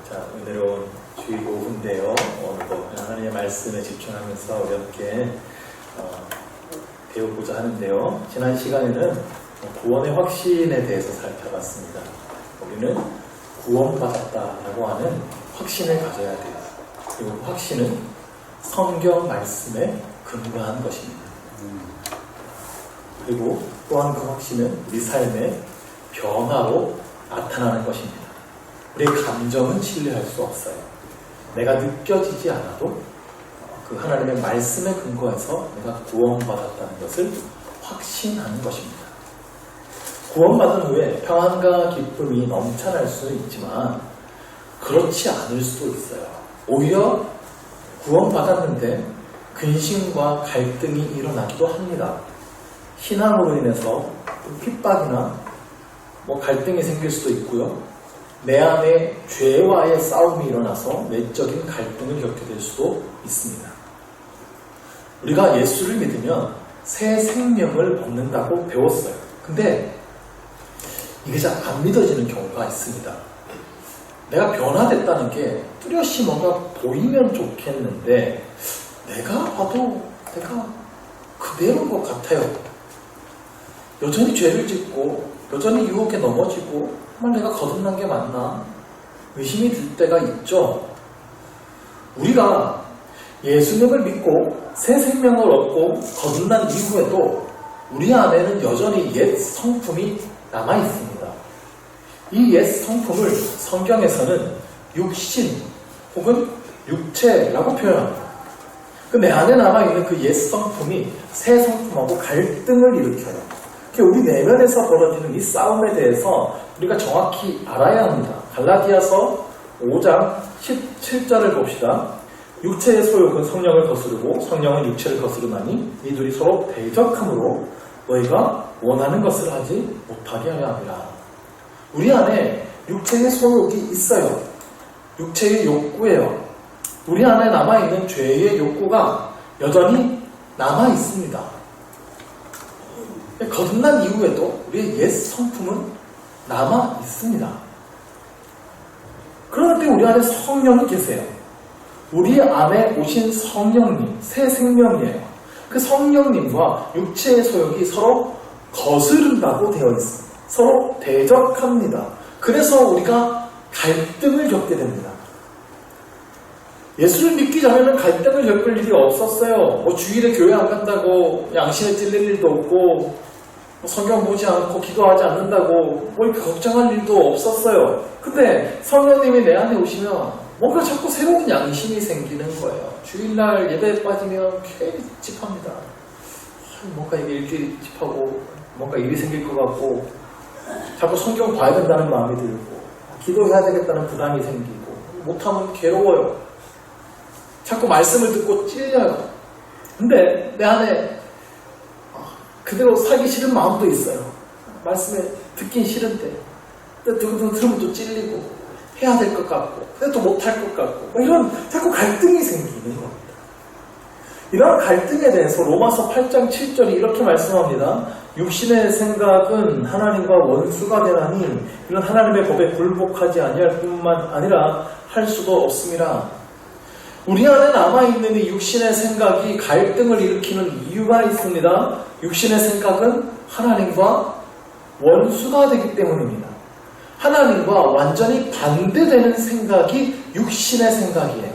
자, 은혜로운 주일 오후인데요. 오늘도 하나님의 말씀에 집중하면서 어렵게 배워보자 하는데요. 지난 시간에는 구원의 확신에 대해서 살펴봤습니다. 우리는 구원받았다라고 하는 확신을 가져야 돼요. 그리고 그 확신은 성경 말씀에 근거한 것입니다. 그리고 또한 그 확신은 우리 삶의 변화로 나타나는 것입니다. 우리의 감정은 신뢰할 수 없어요. 내가 느껴지지 않아도 그 하나님의 말씀에 근거해서 내가 구원받았다는 것을 확신하는 것입니다. 구원받은 후에 평안과 기쁨이 넘쳐날 수는 있지만 그렇지 않을 수도 있어요. 오히려 구원받았는데 근심과 갈등이 일어나기도 합니다. 신앙으로 인해서 핍박이나 갈등이 생길 수도 있고요. 내 안에 죄와의 싸움이 일어나서 내적인 갈등을 겪게 될 수도 있습니다. 우리가 예수를 믿으면 새 생명을 얻는다고 배웠어요. 근데 이게 잘 안 믿어지는 경우가 있습니다. 내가 변화됐다는 게 뚜렷이 뭔가 보이면 좋겠는데 내가 봐도 내가 그대로인 것 같아요. 여전히 죄를 짓고 여전히 유혹에 넘어지고 정말 내가 거듭난 게 맞나? 의심이 들 때가 있죠. 우리가 예수님을 믿고 새 생명을 얻고 거듭난 이후에도 우리 안에는 여전히 옛 성품이 남아있습니다. 이 옛 성품을 성경에서는 육신 혹은 육체라고 표현합니다. 내 안에 남아있는 그 옛 성품이 새 성품하고 갈등을 일으켜요. 우리 내면에서 벌어지는 이 싸움에 대해서 우리가 정확히 알아야 합니다. 갈라디아서 5장 17절을 봅시다. 육체의 소욕은 성령을 거스르고 성령은 육체를 거스르나니 이 둘이 서로 대적함으로 너희가 원하는 것을 하지 못하게 하려 함이라. 우리 안에 육체의 소욕이 있어요. 육체의 욕구예요. 우리 안에 남아있는 죄의 욕구가 여전히 남아있습니다. 거듭난 이후에도 우리의 옛 성품은 남아있습니다. 그런데 우리 안에 성령이 계세요. 우리 안에 오신 성령님, 새 생명이에요. 그 성령님과 육체의 소욕이 서로 거스른다고 되어 있습니다. 서로 대적합니다. 그래서 우리가 갈등을 겪게 됩니다. 예수를 믿기 전에는 갈등을 겪을 일이 없었어요. 주일에 교회 안 간다고 양심에 찔릴 일도 없고 성경 보지 않고 기도하지 않는다고 이렇게 걱정할 일도 없었어요. 근데 성령님이 내 안에 오시면 뭔가 자꾸 새로운 양심이 생기는 거예요. 주일날 예배에 빠지면 괜히 찝합니다. 뭔가 이게 일주일 찝하고 뭔가 일이 생길 것 같고 자꾸 성경 봐야 된다는 마음이 들고 기도해야 되겠다는 부담이 생기고 못하면 괴로워요. 자꾸 말씀을 듣고 찔려요. 근데 내 안에 그대로 살기 싫은 마음도 있어요. 말씀에 듣긴 싫은데 들으면 또 찔리고 해야 될 것 같고 근데 또 못할 것 같고 이런 자꾸 갈등이 생기는 겁니다. 이런 갈등에 대해서 로마서 8장 7절이 이렇게 말씀합니다. 육신의 생각은 하나님과 원수가 되나니 이는 하나님의 법에 굴복하지 아니할 뿐만 아니라 할 수도 없습니다. 우리 안에 남아있는 이 육신의 생각이 갈등을 일으키는 이유가 있습니다. 육신의 생각은 하나님과 원수가 되기 때문입니다. 하나님과 완전히 반대되는 생각이 육신의 생각이에요.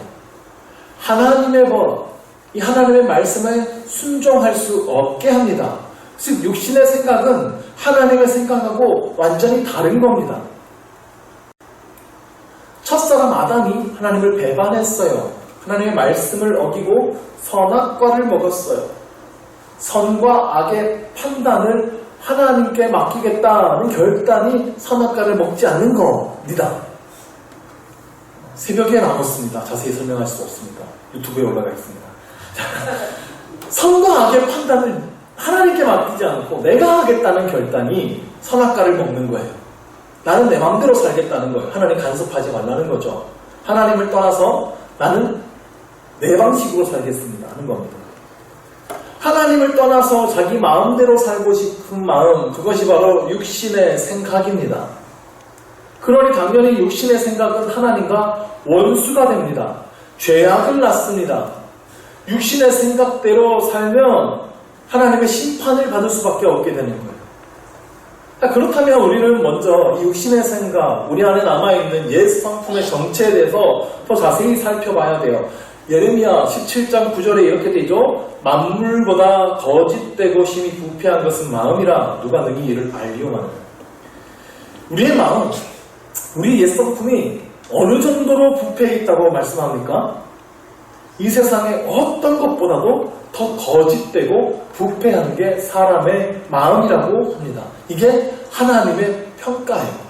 하나님의 법, 이 하나님의 말씀에 순종할 수 없게 합니다. 즉 육신의 생각은 하나님의 생각하고 완전히 다른 겁니다. 첫사람 아담이 하나님을 배반했어요. 하나님의 말씀을 어기고 선악과를 먹었어요. 선과 악의 판단을 하나님께 맡기겠다는 결단이 선악과를 먹지 않는 겁니다. 새벽에 나눴습니다. 자세히 설명할 수 없습니다. 유튜브에 올라가 있습니다. 선과 악의 판단을 하나님께 맡기지 않고 내가 하겠다는 결단이 선악과를 먹는 거예요. 나는 내 마음대로 살겠다는 거예요. 하나님 간섭하지 말라는 거죠. 하나님을 떠나서 나는 내 방식으로 살겠습니다 하는 겁니다. 하나님을 떠나서 자기 마음대로 살고 싶은 마음, 그것이 바로 육신의 생각입니다. 그러니 당연히 육신의 생각은 하나님과 원수가 됩니다. 죄악을 낳습니다. 육신의 생각대로 살면 하나님의 심판을 받을 수밖에 없게 되는 거예요. 그렇다면 우리는 먼저 이 육신의 생각, 우리 안에 남아있는 옛 성품의 정체에 대해서 더 자세히 살펴봐야 돼요. 예레미야 17장 9절에 이렇게 되죠. 만물보다 거짓되고 심히 부패한 것은 마음이라 누가 능히 이를 알리오마는. 우리의 마음, 우리 옛 성품이 어느 정도로 부패해 있다고 말씀합니까? 이 세상의 어떤 것보다도 더 거짓되고 부패한 게 사람의 마음이라고 합니다. 이게 하나님의 평가예요.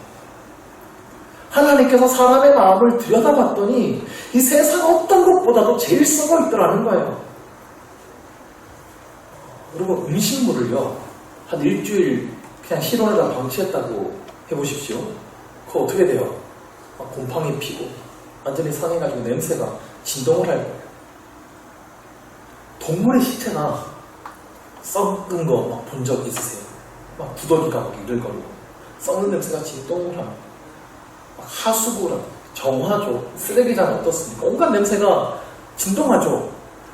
하나님께서 사람의 마음을 들여다봤더니 이 세상 어떤 것보다도 제일 썩어 있더라는 거예요. 여러분, 음식물을요, 한 일주일 그냥 실온에다 방치했다고 해보십시오. 그거 어떻게 돼요? 곰팡이 피고 완전히 상해가지고 냄새가 진동을 할 거예요. 동물의 시체나 썩은 거 막 본 적 있으세요? 막 부더기가 막 이글거리고 썩는 냄새가 진동을 합니다. 막 하수구랑 정화조, 쓰레기장 어떻습니까? 온갖 냄새가 진동하죠.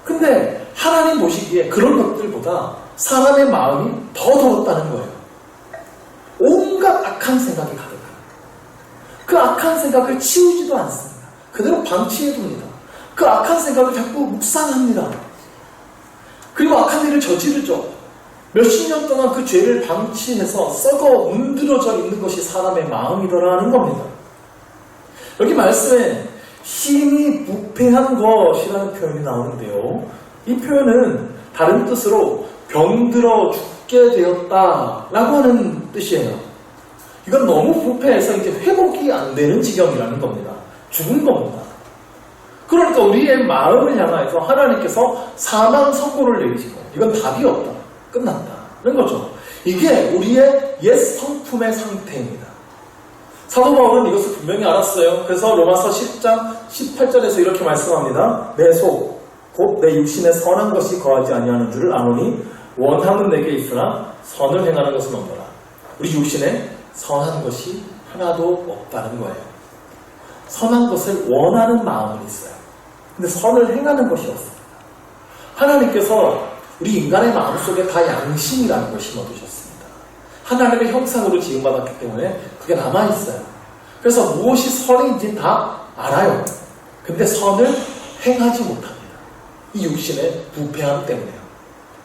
근데 하나님 보시기에 그런 것들보다 사람의 마음이 더 더럽다는 거예요. 온갖 악한 생각이 가득해요. 그 악한 생각을 치우지도 않습니다. 그대로 방치해둡니다. 그 악한 생각을 자꾸 묵상합니다. 그리고 악한 일을 저지르죠. 몇십 년 동안 그 죄를 방치해서 썩어 문드러져 있는 것이 사람의 마음이더라는 겁니다. 여기 말씀에 심히 부패한 것이라는 표현이 나오는데요. 이 표현은 다른 뜻으로 병들어 죽게 되었다라고 하는 뜻이에요. 이건 너무 부패해서 이제 회복이 안 되는 지경이라는 겁니다. 죽은 겁니다. 그러니까 우리의 마음을 향하여서 하나님께서 사망 선고를 내리신 거예요. 이건 답이 없다. 끝났다는 거죠. 이게 우리의 옛 성품의 상태입니다. 사도 바울은 이것을 분명히 알았어요. 그래서 로마서 10장 18절에서 이렇게 말씀합니다. 내 속, 곧 내 육신에 선한 것이 거하지 아니하는 줄을 아노니 원함은 내게 있으나 선을 행하는 것은 없노라. 우리 육신에 선한 것이 하나도 없다는 거예요. 선한 것을 원하는 마음은 있어요. 근데 선을 행하는 것이 없습니다. 하나님께서 우리 인간의 마음속에 다 양심이라는 걸 심어두셨습니다. 하나님의 형상으로 지음받았기 때문에 그게 남아있어요. 그래서 무엇이 선인지 다 알아요. 근데 선을 행하지 못합니다. 이 육신의 부패함 때문에요.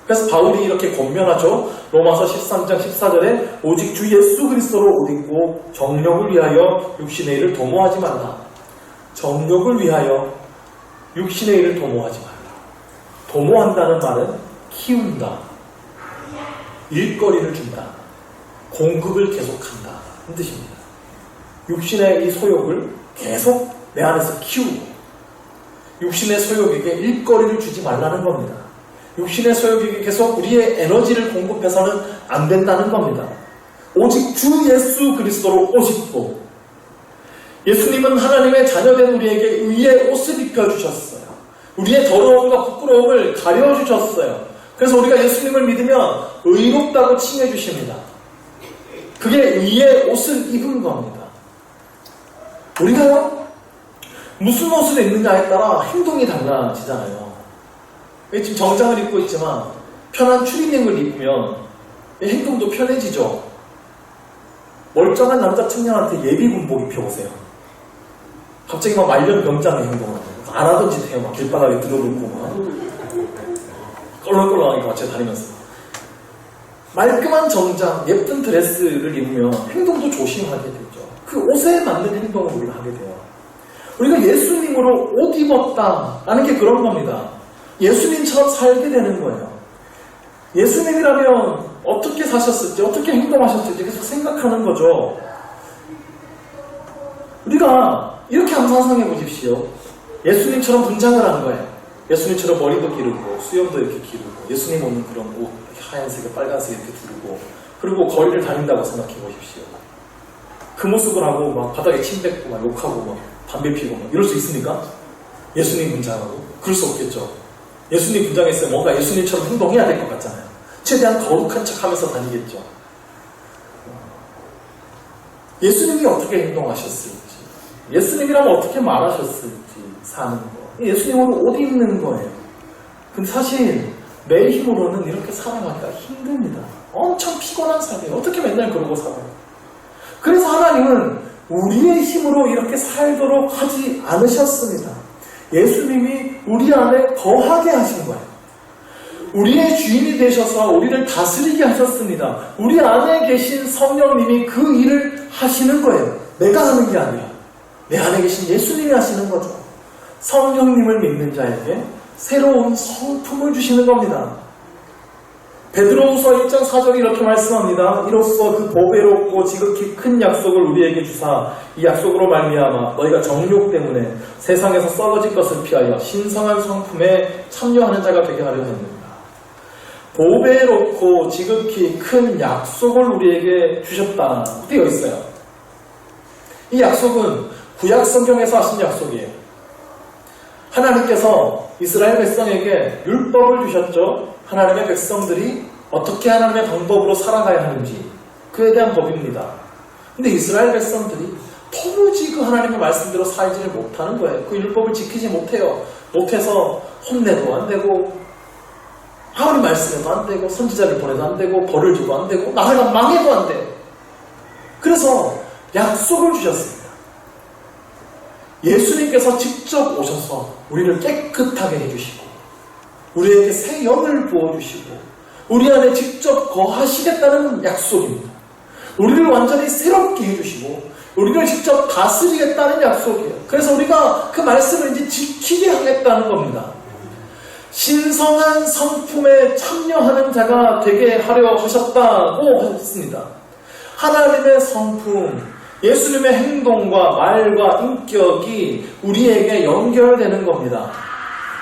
그래서 바울이 이렇게 권면하죠. 로마서 13장 14절에 오직 주 예수 그리스도로 옷 입고 정욕을 위하여 육신의 일을 도모하지 말라. 정욕을 위하여 육신의 일을 도모하지 말라. 도모한다는 말은 키운다, 일거리를 준다, 공급을 계속한다 는 뜻입니다. 육신의 이 소욕을 계속 내 안에서 키우고 육신의 소욕에게 일거리를 주지 말라는 겁니다. 육신의 소욕에게 계속 우리의 에너지를 공급해서는 안 된다는 겁니다. 오직 주 예수 그리스도로 옷 입고, 예수님은 하나님의 자녀된 우리에게 의의 옷을 입혀주셨어요. 우리의 더러움과 부끄러움을 가려주셨어요. 그래서 우리가 예수님을 믿으면 의롭다고 칭해주십니다. 그게 의의 옷을 입은 겁니다. 우리가요, 무슨 옷을 입느냐에 따라 행동이 달라지잖아요. 지금 정장을 입고 있지만 편한 추리닝을 입으면 행동도 편해지죠. 멀쩡한 남자 청년한테 예비군복 입혀보세요. 갑자기 막 말년병장의 행동을 하고 안 하던 짓 해요. 막 길바닥에 들어놓고 막 껄렁껄렁하게 같이 다니면서 말끔한 정장, 예쁜 드레스를 입으면 행동도 조심하게 되죠. 그 옷에 맞는 행동을 우리가 하게 돼요. 우리가 예수님으로 옷 입었다라는 게 그런 겁니다. 예수님처럼 살게 되는 거예요. 예수님이라면 어떻게 사셨을지, 어떻게 행동하셨을지 계속 생각하는 거죠. 우리가 이렇게 한번 상상해 보십시오. 예수님처럼 분장을 한 거예요. 예수님처럼 머리도 기르고 수염도 이렇게 기르고 예수님 입는 그런 옷 하얀색에 빨간색에 이렇게 두르고 그리고 거리를 다닌다고 생각해 보십시오. 그 모습을 하고 막 바닥에 침 뱉고 막 욕하고 막 담배 피고 막 이럴 수 있습니까? 예수님 분장하고? 그럴 수 없겠죠. 예수님 분장했으면 뭔가 예수님처럼 행동해야 될 것 같잖아요. 최대한 거룩한 척 하면서 다니겠죠. 예수님이 어떻게 행동하셨을지, 예수님이라면 어떻게 말하셨을지 사는 거. 예수님으로 옷 입는 거예요. 근데 사실 내 힘으로는 이렇게 살아가기가 힘듭니다. 엄청 피곤한 삶이에요. 어떻게 맨날 그러고 살아요? 그래서 하나님은 우리의 힘으로 이렇게 살도록 하지 않으셨습니다. 예수님이 우리 안에 거하게 하신 거예요. 우리의 주인이 되셔서 우리를 다스리게 하셨습니다. 우리 안에 계신 성령님이 그 일을 하시는 거예요. 내가 하는 게 아니라 내 안에 계신 예수님이 하시는 거죠. 성령님을 믿는 자에게 새로운 성품을 주시는 겁니다. 베드로후서 1장 4절이 이렇게 말씀합니다. 이로써 그 보배롭고 지극히 큰 약속을 우리에게 주사 이 약속으로 말미암아 너희가 정욕 때문에 세상에서 썩어질 것을 피하여 신성한 성품에 참여하는 자가 되게 하려 했느니라. 보배롭고 지극히 큰 약속을 우리에게 주셨다 되어 있어요. 이 약속은 구약 성경에서 하신 약속이에요. 하나님께서 이스라엘 백성에게 율법을 주셨죠. 하나님의 백성들이 어떻게 하나님의 방법으로 살아가야 하는지 그에 대한 법입니다. 근데 이스라엘 백성들이 도무지 그 하나님의 말씀대로 살지를 못하는 거예요. 그 율법을 지키지 못해요. 못해서 혼내도 안 되고 하나님 말씀에도 안 되고 선지자를 보내도 안 되고 벌을 줘도 안 되고 나라가 망해도 안 돼요. 그래서 약속을 주셨습니다. 예수님께서 직접 오셔서 우리를 깨끗하게 해주시고 우리에게 새 영을 부어주시고 우리 안에 직접 거하시겠다는 약속입니다. 우리를 완전히 새롭게 해주시고 우리를 직접 다스리겠다는 약속이에요. 그래서 우리가 그 말씀을 이제 지키게 하겠다는 겁니다. 신성한 성품에 참여하는 자가 되게 하려 하셨다고 했습니다. 하나님의 성품, 예수님의 행동과 말과 인격이 우리에게 연결되는 겁니다.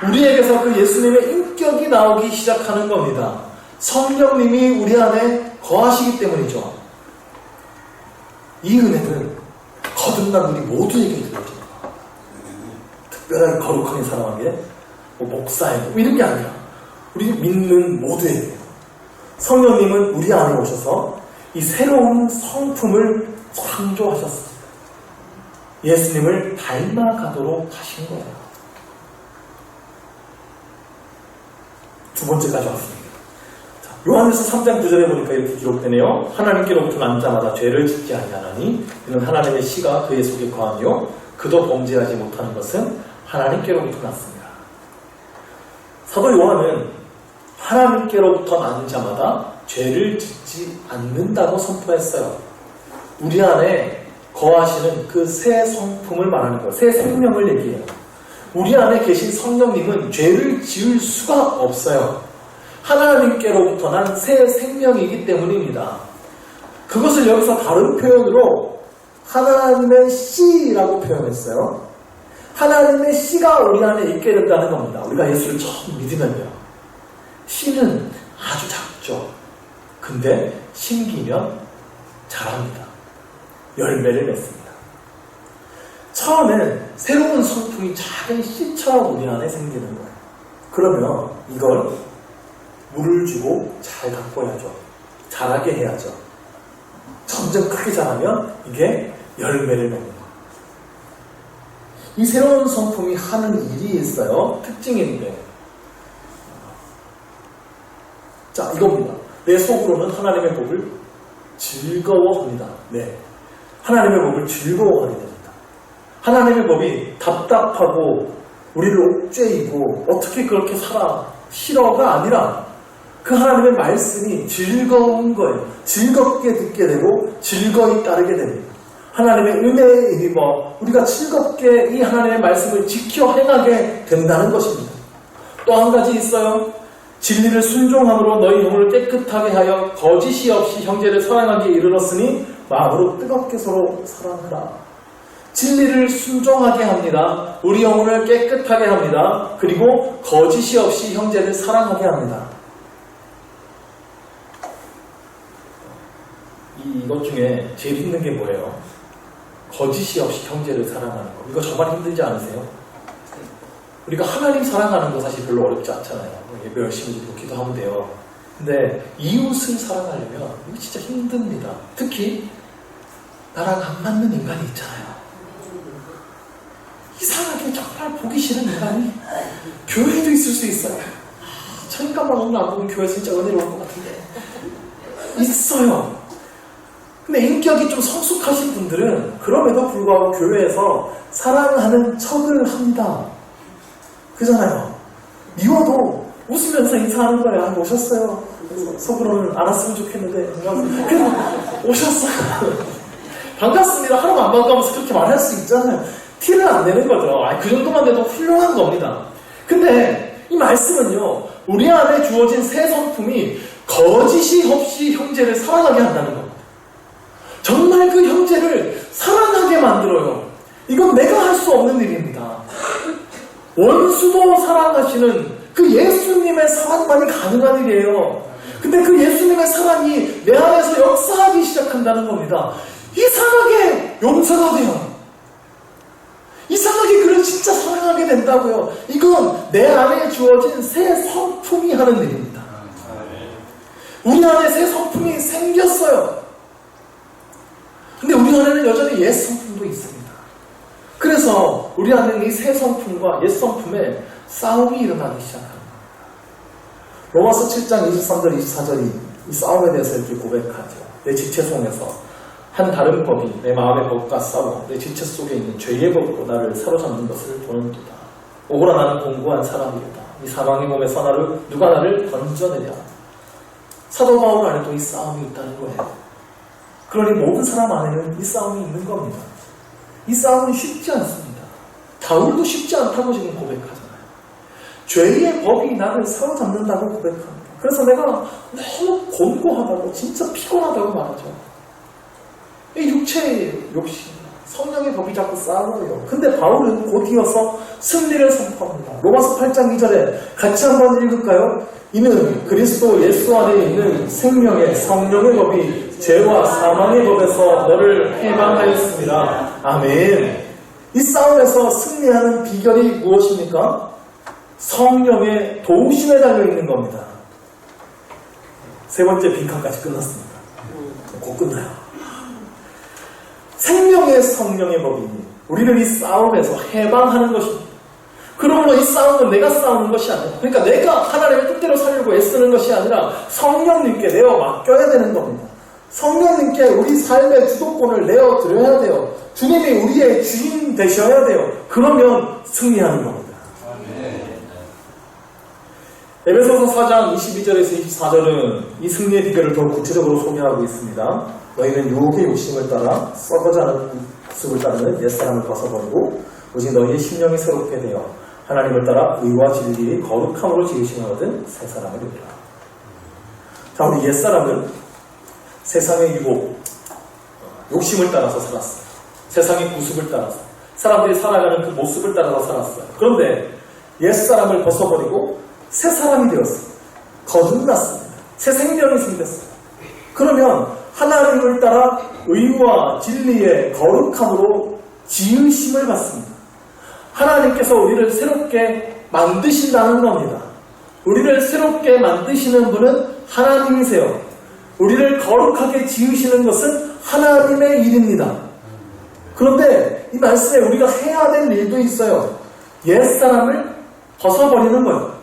우리에게서 그 예수님의 인격이 나오기 시작하는 겁니다. 성령님이 우리 안에 거하시기 때문이죠. 이 은혜는 거듭난 우리 모두에게 이루어집니다. 특별하게 거룩하게 살아가게 목사에게 이런 게 아니라 우리 믿는 모두에게 성령님은 우리 안에 오셔서 이 새로운 성품을 창조하셨습니다. 예수님을 닮아가도록 하신 거예요. 두 번째까지 왔습니다. 요한일서 3장 9절에 보니까 이렇게 기록되네요. 하나님께로부터 난 자마다 죄를 짓지 아니하나니 이는 하나님의 씨가 그의 속에 거하며 그도 범죄하지 못하는 것은 하나님께로부터 났습니다. 사도 요한은 하나님께로부터 난 자마다 죄를 짓지 않는다고 선포했어요. 우리 안에 거하시는 그 새 성품을 말하는 거예요. 새 생명을 얘기해요. 우리 안에 계신 성령님은 죄를 지을 수가 없어요. 하나님께로부터 난 새 생명이기 때문입니다. 그것을 여기서 다른 표현으로 하나님의 씨라고 표현했어요. 하나님의 씨가 우리 안에 있게 된다는 겁니다. 우리가 예수를 처음 믿으면요. 씨는 아주 작죠. 근데 심기면 자랍니다. 열매를 맺습니다. 처음엔 새로운 성품이 작은 씨처럼 우리 안에 생기는 거예요. 그러면 이걸 물을 주고 잘 가꿔야죠. 자라게 해야죠. 점점 크게 자라면 이게 열매를 맺는 거예요. 이 새로운 성품이 하는 일이 있어요. 특징인데. 자, 이겁니다. 내 속으로는 하나님의 법을 즐거워합니다. 네. 하나님의 법을 즐거워하게 됩니다. 하나님의 법이 답답하고 우리를 옥죄이고 어떻게 그렇게 살아 싫어가 아니라 그 하나님의 말씀이 즐거운 거예요. 즐겁게 듣게 되고 즐거이 따르게 됩니다. 하나님의 은혜에 힘입어 우리가 즐겁게 이 하나님의 말씀을 지켜 행하게 된다는 것입니다. 또 한 가지 있어요. 진리를 순종함으로 너희 영혼을 깨끗하게 하여 거짓이 없이 형제를 사랑하기에 이르렀으니 마음으로 뜨겁게 서로 사랑하라. 진리를 순종하게 합니다. 우리 영혼을 깨끗하게 합니다. 그리고 거짓이 없이 형제를 사랑하게 합니다. 이것 중에 제일 힘든 게 뭐예요? 거짓이 없이 형제를 사랑하는 거. 이거 정말 힘들지 않으세요? 우리가 하나님 사랑하는 거 사실 별로 어렵지 않잖아요. 예배 열심히 듣고 기도하면 돼요. 근데 이웃을 사랑하려면 이거 진짜 힘듭니다. 특히 나랑 안 맞는 인간이 있잖아요. 이상하게 정말 보기 싫은 인간이 교회에도 있을 수 있어요. 저 인간만 오늘 안 보면 교회 진짜 은혜로울 것 같은데. 있어요. 근데 인격이 좀 성숙하신 분들은 그럼에도 불구하고 교회에서 사랑하는 척을 합니다. 그잖아요. 미워도 웃으면서 인사하는 거야. 오셨어요. 속으로는 알았으면 좋겠는데 그냥 오셨어요. 반갑습니다. 하루만 안 반가우면서 그렇게 말할 수 있잖아요. 티를 안 내는 거죠. 그 정도만 돼도 훌륭한 겁니다. 근데 이 말씀은요, 우리 안에 주어진 새 성품이 거짓이 없이 형제를 사랑하게 한다는 겁니다. 정말 그 형제를 사랑하게 만들어요. 이건 내가 할 수 없는 일입니다. 원수도 사랑하시는 그 예수님의 사랑만이 가능한 일이에요. 근데 그 예수님의 사랑이 내 안에서 역사하기 시작한다는 겁니다. 이상하게 용서가 돼요. 이상하게 그를 진짜 사랑하게 된다고요. 이건 내 안에 주어진 새 성품이 하는 일입니다. 우리 안에 새 성품이 생겼어요. 근데 우리 안에는 여전히 옛 성품도 있습니다. 그래서 우리 안에는 이 새 성품과 옛 성품에 싸움이 일어나기 시작합니다. 로마서 7장 23절 24절이 이 싸움에 대해서 이렇게 고백하죠. 내 지체 속에서 한 다른 법이 내 마음의 법과 싸워 내 지체 속에 있는 죄의 법으로 나를 사로잡는 것을 보는도다. 오호라 나는 공고한 사람이다. 이 사망의 몸에서 누가 나를 건져내랴. 사도 바울 안에도 이 싸움이 있다는 거예요. 그러니 모든 사람 안에는 이 싸움이 있는 겁니다. 이 싸움은 쉽지 않습니다. 다울도 쉽지 않다고 지금 고백하잖아요. 죄의 법이 나를 사로잡는다고 고백합니다. 그래서 내가 너무 곤고하다고 진짜 피곤하다고 말하죠. 이 육체의 욕심, 성령의 법이 자꾸 싸워요. 근데 바울은 곧 이어서 승리를 선포합니다. 로마서 8장 2절에 같이 한번 읽을까요? 이는 그리스도 예수 안에 있는 생명의 성령의 법이 죄와 사망의 법에서 너를 해방하였습니다. 아멘. 이 싸움에서 승리하는 비결이 무엇입니까? 성령의 도우심에 달려있는 겁니다. 세 번째 빈칸까지 끝났습니다. 곧 끝나요. 생명의 성령의 법이 우리를 이 싸움에서 해방하는 것입니다. 그러므로 이 싸움은 내가 싸우는 것이 아니라, 그러니까 내가 하나님의 뜻대로 살려고 애쓰는 것이 아니라 성령님께 내어 맡겨야 되는 겁니다. 성령님께 우리 삶의 주도권을 내어 드려야 돼요. 주님이 우리의 주인 되셔야 돼요. 그러면 승리하는 겁니다. 에베소서 4장 22절에서 24절은 이 승리의 비결을 더 구체적으로 소개하고 있습니다. 너희는 유혹의 욕심을 따라 썩어지 않은 모습을 따르는 옛사람을 벗어버리고 오직 너희의 심령이 새롭게 되어 하나님을 따라 의와 진리의 거룩함으로 지으심을 얻은 새 사람을 이루라. 자, 우리 옛사람은 세상의 유혹, 욕심을 따라서 살았어요. 세상의 구습을 따라서 사람들이 살아가는 그 모습을 따라서 살았어요. 그런데 옛사람을 벗어버리고 새 사람이 되었어요. 거듭났습니다. 새 생명이 생겼어요. 그러면 하나님을 따라 의와 진리의 거룩함으로 지으심을 받습니다. 하나님께서 우리를 새롭게 만드신다는 겁니다. 우리를 새롭게 만드시는 분은 하나님이세요. 우리를 거룩하게 지으시는 것은 하나님의 일입니다. 그런데 이 말씀에 우리가 해야 될 일도 있어요. 옛사람을 벗어버리는 거예요.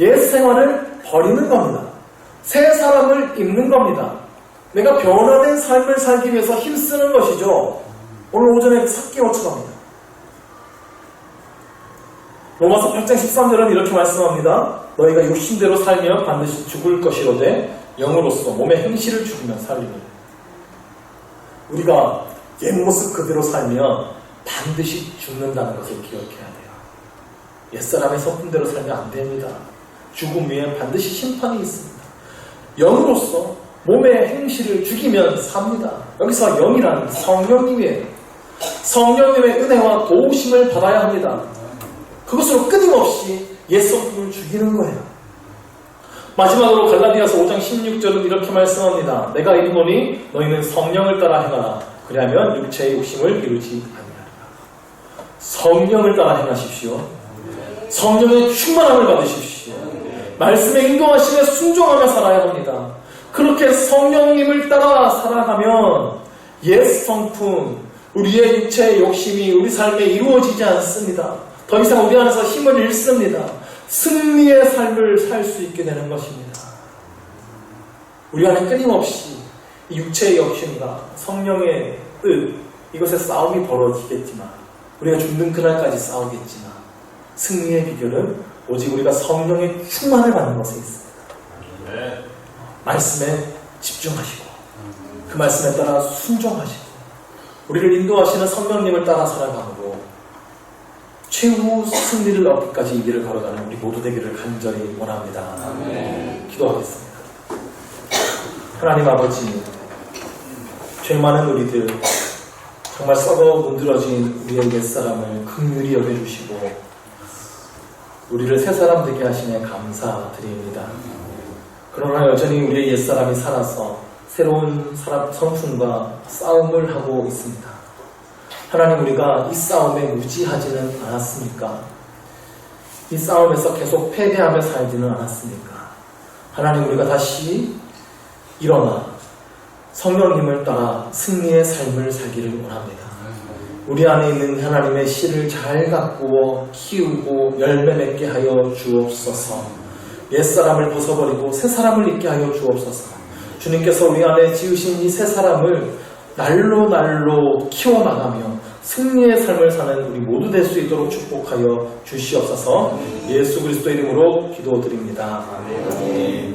옛 생활을 버리는 겁니다. 새 사람을 입는 겁니다. 내가 변화된 삶을 살기 위해서 힘쓰는 것이죠. 오늘 오전에 삭개오처럼입니다. 로마서 8장 13절은 이렇게 말씀합니다. 너희가 육신대로 살면 반드시 죽을 것이로되 영으로서 몸의 행실을 죽이면 살리니. 우리가 옛 모습 그대로 살면 반드시 죽는다는 것을 기억해야 돼요. 옛사람의 성품대로 살면 안 됩니다. 죽음 위에 반드시 심판이 있습니다. 영으로서 몸의 행실을 죽이면 삽니다. 여기서 영이란 성령님이에요. 성령님의 은혜와 도우심을 받아야 합니다. 그것으로 끊임없이 옛 성품을 죽이는 거예요. 마지막으로 갈라디아서 5장 16절은 이렇게 말씀합니다. 내가 이르노니 너희는 성령을 따라 행하라. 그리하면 육체의 욕심을 이루지 아니하리라. 성령을 따라 행하십시오. 성령의 충만함을 받으십시오. 말씀에 인도하심에 순종하며 살아야 합니다. 그렇게 성령님을 따라 살아가면 옛 성품, 우리의 육체의 욕심이 우리 삶에 이루어지지 않습니다. 더 이상 우리 안에서 힘을 잃습니다. 승리의 삶을 살 수 있게 되는 것입니다. 우리 안에 끊임없이 육체의 욕심과 성령의 뜻, 이것의 싸움이 벌어지겠지만, 우리가 죽는 그날까지 싸우겠지만, 승리의 비결은 오직 우리가 성령의 충만을 받는 것에 있습니다. 말씀에 집중하시고, 그 말씀에 따라 순종하시고, 우리를 인도하시는 성령님을 따라 살아감으로 최후 승리를 얻기까지 이 길을 걸어가는 우리 모두 되기를 간절히 원합니다. 기도하겠습니다. 하나님 아버지, 죄 많은 우리들, 정말 썩어 문드러진 우리의 옛사람을 긍휼히 여겨주시고 우리를 새사람 되게 하시네 감사드립니다. 그러나 여전히 우리의 옛사람이 살아서 새로운 성품과 싸움을 하고 있습니다. 하나님, 우리가 이 싸움에 무지하지는 않았습니까? 이 싸움에서 계속 패배하며 살지는 않았습니까? 하나님, 우리가 다시 일어나 성령님을 따라 승리의 삶을 살기를 원합니다. 우리 안에 있는 하나님의 씨를 잘 가꾸어 키우고 열매 맺게 하여 주옵소서. 옛사람을 벗어버리고 새사람을 입게 하여 주옵소서. 주님께서 우리 안에 지으신 이 새사람을 날로 키워나가며 승리의 삶을 사는 우리 모두 될 수 있도록 축복하여 주시옵소서. 예수 그리스도 이름으로 기도드립니다. 아멘.